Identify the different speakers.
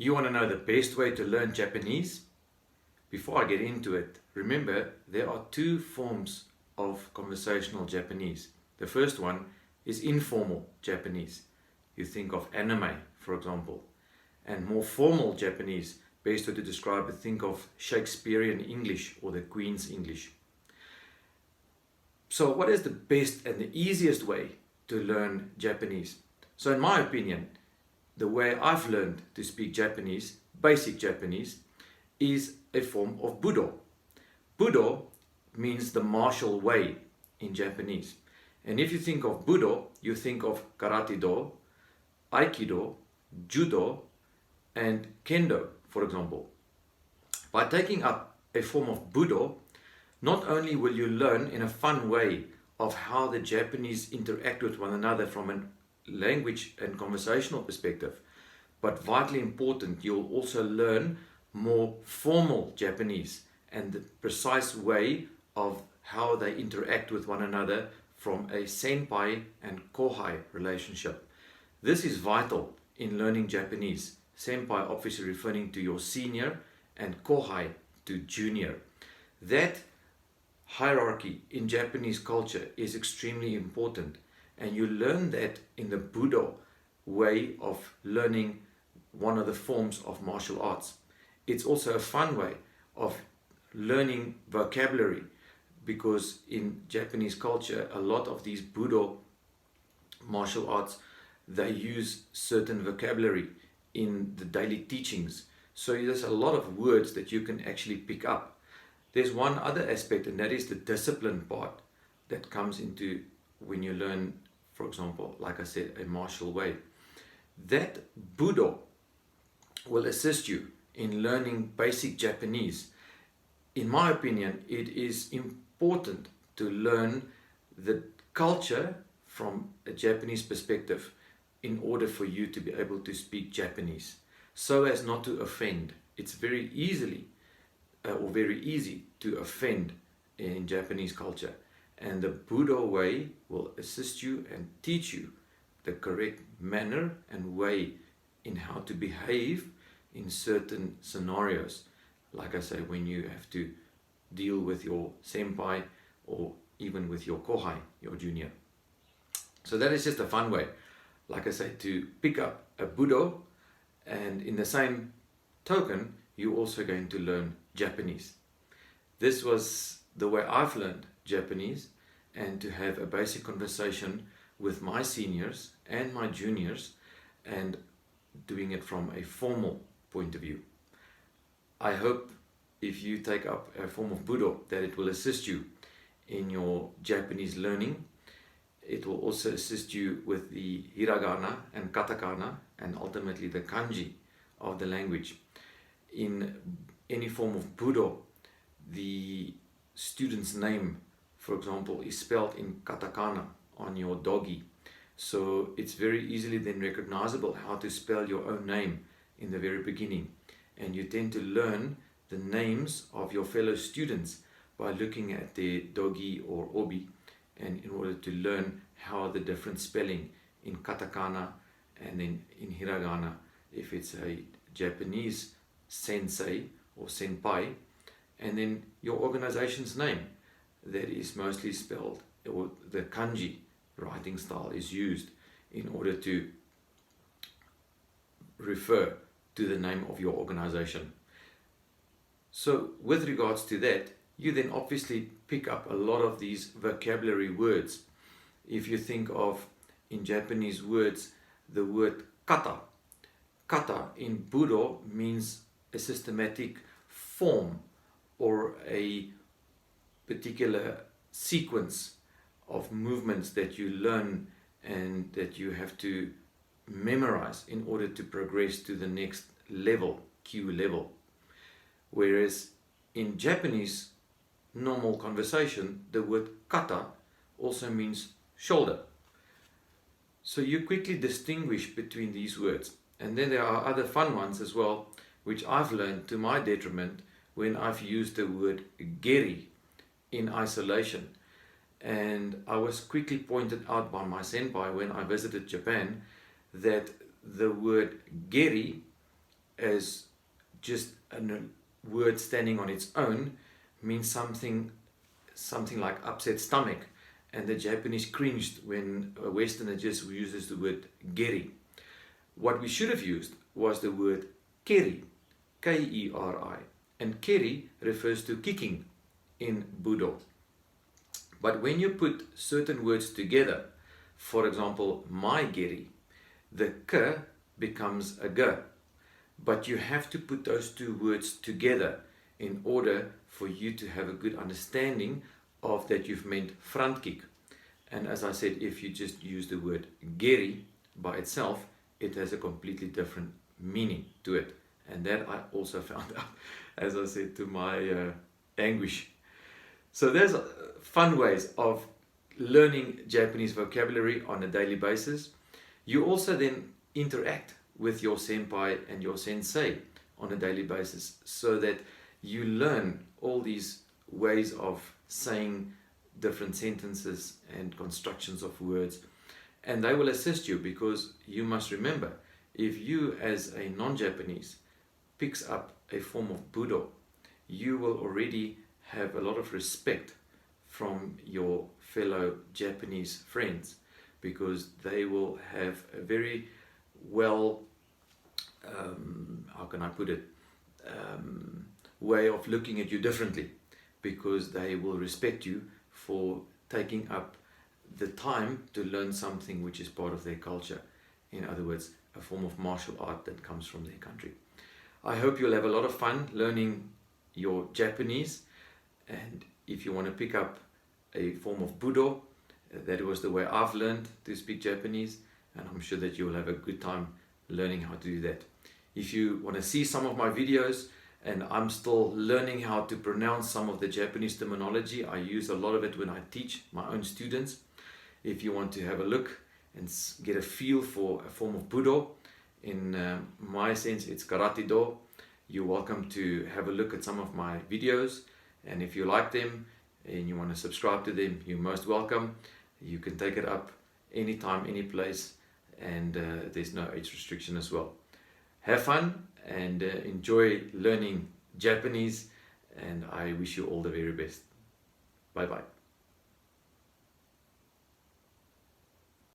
Speaker 1: You want to know the best way to learn Japanese? Before I get into it, remember there are two forms of conversational Japanese. The first one is informal Japanese. You think of anime, for example. And more formal Japanese, best way to describe it, think of Shakespearean English or the Queen's English. So what is the best and the easiest way to learn Japanese? So in my opinion, the way I've learned to speak Japanese, basic Japanese, is a form of Budo. Budo means the martial way in Japanese. And if you think of Budo, you think of Karate Do, Aikido, Judo, and Kendo, for example. By taking up a form of Budo, not only will you learn in a fun way of how the Japanese interact with one another from a language and conversational perspective, but vitally important, you'll also learn more formal Japanese and the precise way of how they interact with one another from a senpai and kohai relationship. This is vital in learning Japanese. Senpai obviously referring to your senior and kohai to junior. That hierarchy in Japanese culture is extremely important, and you learn that in the Budo way of learning one of the forms of martial arts. It's also a fun way of learning vocabulary, because in Japanese culture a lot of these Budo martial arts, they use certain vocabulary in the daily teachings, so there's a lot of words that you can actually pick up. There's one other aspect, and that is the discipline part that comes into when you learn, for example, like I said, a martial way. That Budo will assist you in learning basic Japanese. In my opinion, it is important to learn the culture from a Japanese perspective in order for you to be able to speak Japanese, so as not to offend. It's very easy to offend in Japanese culture, and the Budo way will assist you and teach you the correct manner and way in how to behave in certain scenarios, like I say, when you have to deal with your senpai or even with your kohai, your junior. So that is just a fun way, like I say, to pick up a Budo, and in the same token you're also going to learn Japanese. This was the way I've learned Japanese, and to have a basic conversation with my seniors and my juniors, and doing it from a formal point of view. I hope if you take up a form of Budo that it will assist you in your Japanese learning. It will also assist you with the hiragana and katakana and ultimately the kanji of the language. In any form of Budo, the student's name, for example, is spelled in katakana on your dogi. So it's very easily then recognizable how to spell your own name in the very beginning. And you tend to learn the names of your fellow students by looking at their dogi or obi, and in order to learn how the different spelling in katakana and then in hiragana, if it's a Japanese sensei or senpai, and then your organization's name that is mostly spelled, or the kanji writing style is used in order to refer to the name of your organization. So with regards to that, you then obviously pick up a lot of these vocabulary words. If you think of, in Japanese words, the word kata. Kata in Budo means a systematic form or a particular sequence of movements that you learn and that you have to memorize in order to progress to the next level, Q level. Whereas in Japanese normal conversation, the word kata also means shoulder. So you quickly distinguish between these words. And then there are other fun ones as well, which I've learned to my detriment when I've used the word geri in isolation. And I was quickly pointed out by my senpai when I visited Japan that the word geri as just a word standing on its own means something like upset stomach, and the Japanese cringed when a Westerner just uses the word geri. What we should have used was the word keri, K-E-R-I, and keri refers to kicking in Budo. But when you put certain words together, for example, my geri, the k becomes a g, but you have to put those two words together in order for you to have a good understanding of that you've meant front kick. And as I said, if you just use the word geri by itself, it has a completely different meaning to it. And that I also found out, as I said, to my anguish. So there's fun ways of learning Japanese vocabulary on a daily basis. You also then interact with your senpai and your sensei on a daily basis, so that you learn all these ways of saying different sentences and constructions of words, and they will assist you, because you must remember, if you as a non-Japanese picks up a form of Budo, you will already have a lot of respect from your fellow Japanese friends, because they will have a very well, how can I put it, way of looking at you differently, because they will respect you for taking up the time to learn something which is part of their culture. In other words, a form of martial art that comes from their country. I hope you'll have a lot of fun learning your Japanese, and if you want to pick up a form of Budo, that was the way I've learned to speak Japanese, and I'm sure that you'll have a good time learning how to do that. If you want to see some of my videos, and I'm still learning how to pronounce some of the Japanese terminology, I use a lot of it when I teach my own students. If you want to have a look and get a feel for a form of Budo, in my sense it's Karate Do, you're welcome to have a look at some of my videos, and if you like them and you want to subscribe to them, you're most welcome. You can take it up anytime, any place, and there's no age restriction as well. Have fun and enjoy learning Japanese, and I wish you all the very best. Bye bye.